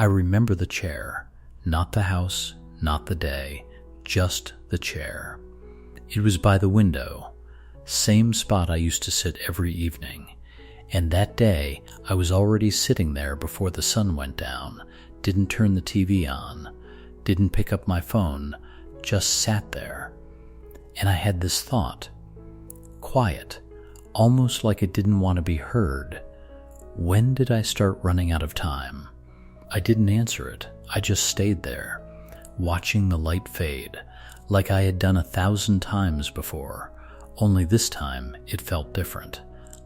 I remember the chair, not the house, not the day, just the chair. It was by the window, same spot I used to sit every evening, and that day I was already sitting there before the sun went down, didn't turn the TV on, didn't pick up my phone, just sat there. And I had this thought, quiet, almost like it didn't want to be heard. When did I start running out of time? I didn't answer it. I just stayed there, watching the light fade, like I had done 1,000 times before, only this time it felt different.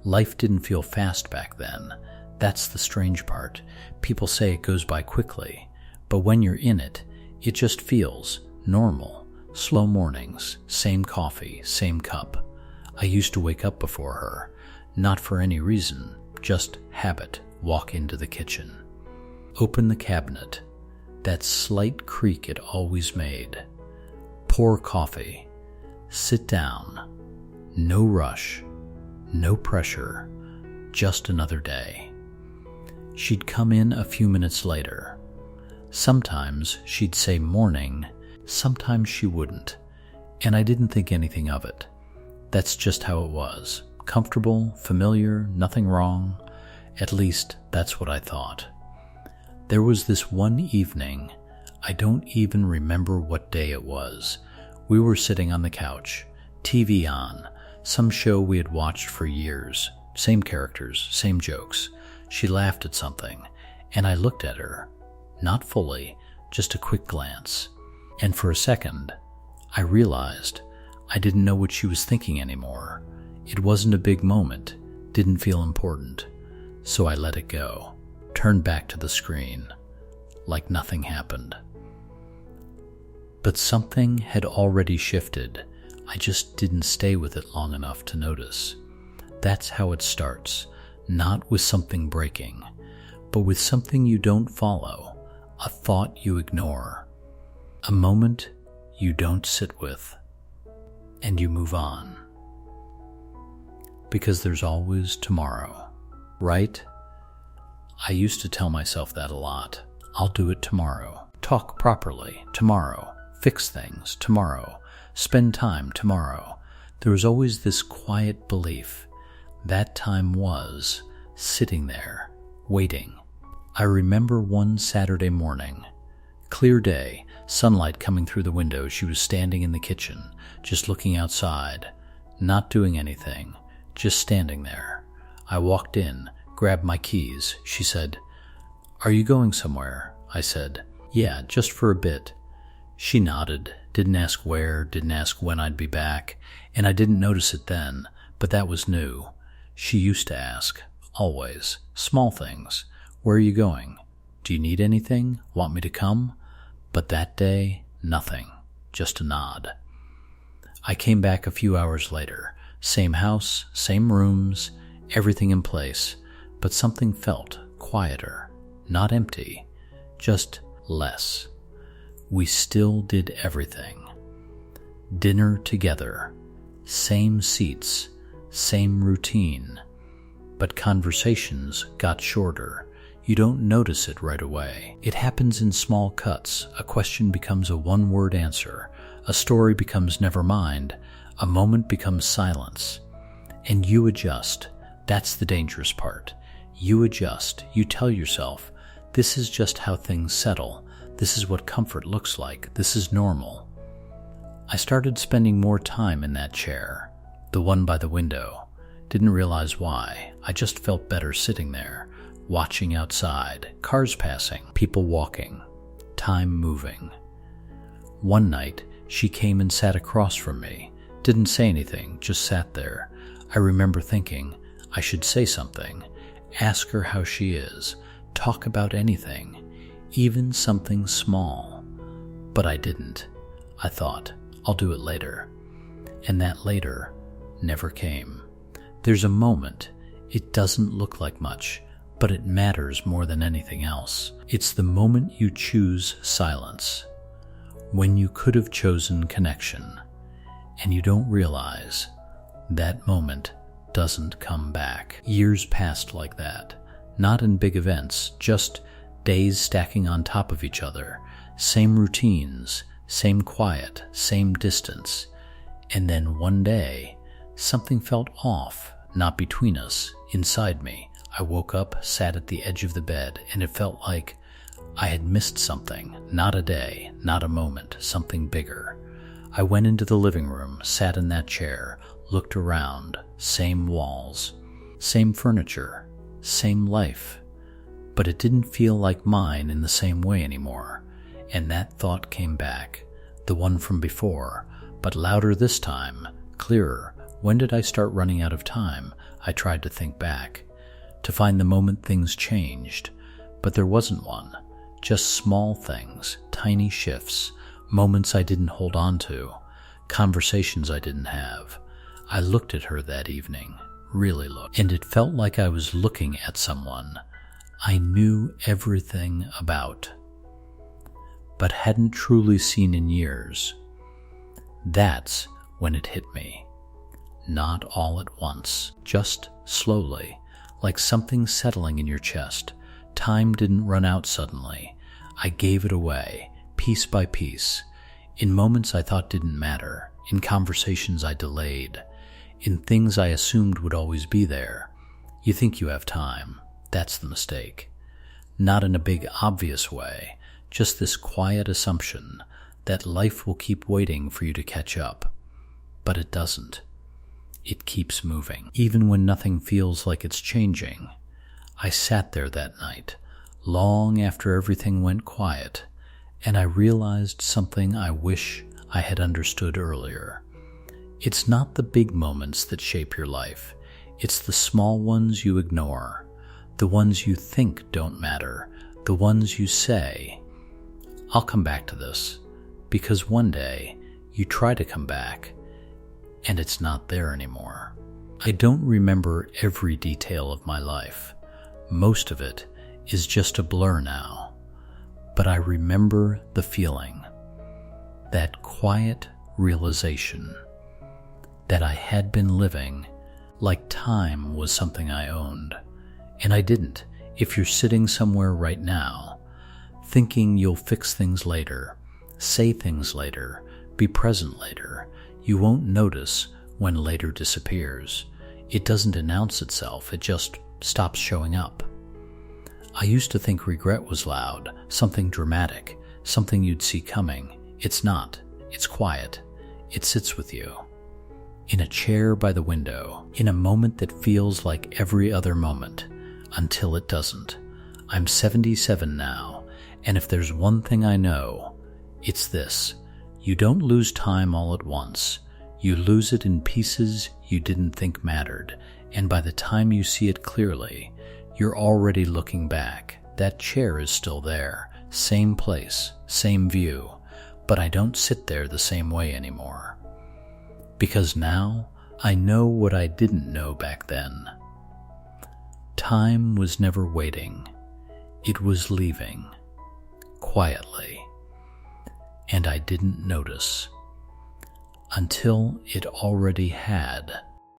Life didn't feel fast back then. That's the strange part. People say it goes by quickly, but when you're in it, it just feels normal. Slow mornings, same coffee, same cup. I used to wake up before her, not for any reason, just habit, walk into the kitchen. Open the cabinet, that slight creak it always made. Pour coffee, sit down, no rush, no pressure, just another day. She'd come in a few minutes later. Sometimes she'd say morning, sometimes she wouldn't, and I didn't think anything of it. That's just how it was. Comfortable, familiar, nothing wrong. At least that's what I thought. There was this one evening, I don't even remember what day it was. We were sitting on the couch, TV on, some show we had watched for years. Same characters, same jokes. She laughed at something, and I looked at her. Not fully, just a quick glance. And for a second, I realized I didn't know what she was thinking anymore. It wasn't a big moment, didn't feel important. So I let it go, turned back to the screen, like nothing happened. But something had already shifted. I just didn't stay with it long enough to notice. That's how it starts, not with something breaking, but with something you don't follow, a thought you ignore, a moment you don't sit with, and you move on. Because there's always tomorrow, right? I used to tell myself that a lot. I'll do it tomorrow. Talk properly tomorrow. Fix things tomorrow. Spend time tomorrow. There was always this quiet belief. That time was sitting there, waiting. I remember one Saturday morning. Clear day, sunlight coming through the window. She was standing in the kitchen, just looking outside, not doing anything, just standing there. I walked in, grabbed my keys. She said, "Are you going somewhere?" I said, "Yeah, just for a bit." She nodded, didn't ask where, didn't ask when I'd be back, and I didn't notice it then, but that was new. She used to ask, always, small things. "Where are you going? Do you need anything? Want me to come?" But that day, nothing, just a nod. I came back a few hours later. Same house, same rooms, everything in place, but something felt quieter, not empty, just less. We still did everything. Dinner together, same seats, same routine, but conversations got shorter. You don't notice it right away. It happens in small cuts. A question becomes a one-word answer. A story becomes never mind. A moment becomes silence. And you adjust. That's the dangerous part. You adjust. You tell yourself, this is just how things settle. This is what comfort looks like. This is normal. I started spending more time in that chair, the one by the window. Didn't realize why. I just felt better sitting there, watching outside, cars passing, people walking, time moving. One night, she came and sat across from me. Didn't say anything, just sat there. I remember thinking, I should say something, ask her how she is, talk about anything, even something small. But I didn't. I thought, I'll do it later. And that later never came. There's a moment. It doesn't look like much, but it matters more than anything else. It's the moment you choose silence, when you could have chosen connection, and you don't realize that moment doesn't come back. Years passed like that, not in big events, just days stacking on top of each other, same routines, same quiet, same distance. And then one day, something felt off, not between us, inside me. I woke up, sat at the edge of the bed, and it felt like I had missed something, not a day, not a moment, something bigger. I went into the living room, sat in that chair, looked around, same walls, same furniture, same life. But it didn't feel like mine in the same way anymore. And that thought came back, the one from before, but louder this time, clearer. When did I start running out of time? I tried to think back, to find the moment things changed, but there wasn't one. Just small things, tiny shifts, moments I didn't hold on to, conversations I didn't have. I looked at her that evening, really looked, and it felt like I was looking at someone I knew everything about, but hadn't truly seen in years. That's when it hit me. Not all at once, just slowly, like something settling in your chest. Time didn't run out suddenly. I gave it away, piece by piece, in moments I thought didn't matter, in conversations I delayed, in things I assumed would always be there. You think you have time. That's the mistake. Not in a big, obvious way, just this quiet assumption that life will keep waiting for you to catch up. But it doesn't. It keeps moving, even when nothing feels like it's changing. I sat there that night, long after everything went quiet, and I realized something I wish I had understood earlier. It's not the big moments that shape your life. It's the small ones you ignore, the ones you think don't matter, the ones you say, "I'll come back to this," because one day you try to come back, and it's not there anymore. I don't remember every detail of my life. Most of it is just a blur now. But I remember the feeling, that quiet realization that I had been living like time was something I owned. And I didn't. If you're sitting somewhere right now, thinking you'll fix things later, say things later, be present later, you won't notice when later disappears. It doesn't announce itself, it just stops showing up. I used to think regret was loud, something dramatic, something you'd see coming. It's not. It's quiet. It sits with you. In a chair by the window, in a moment that feels like every other moment, until it doesn't. I'm 77 now, and if there's one thing I know, it's this. You don't lose time all at once. You lose it in pieces you didn't think mattered, and by the time you see it clearly, you're already looking back. That chair is still there, same place, same view, but I don't sit there the same way anymore. Because now I know what I didn't know back then. Time was never waiting. It was leaving, quietly, and I didn't notice, until it already had.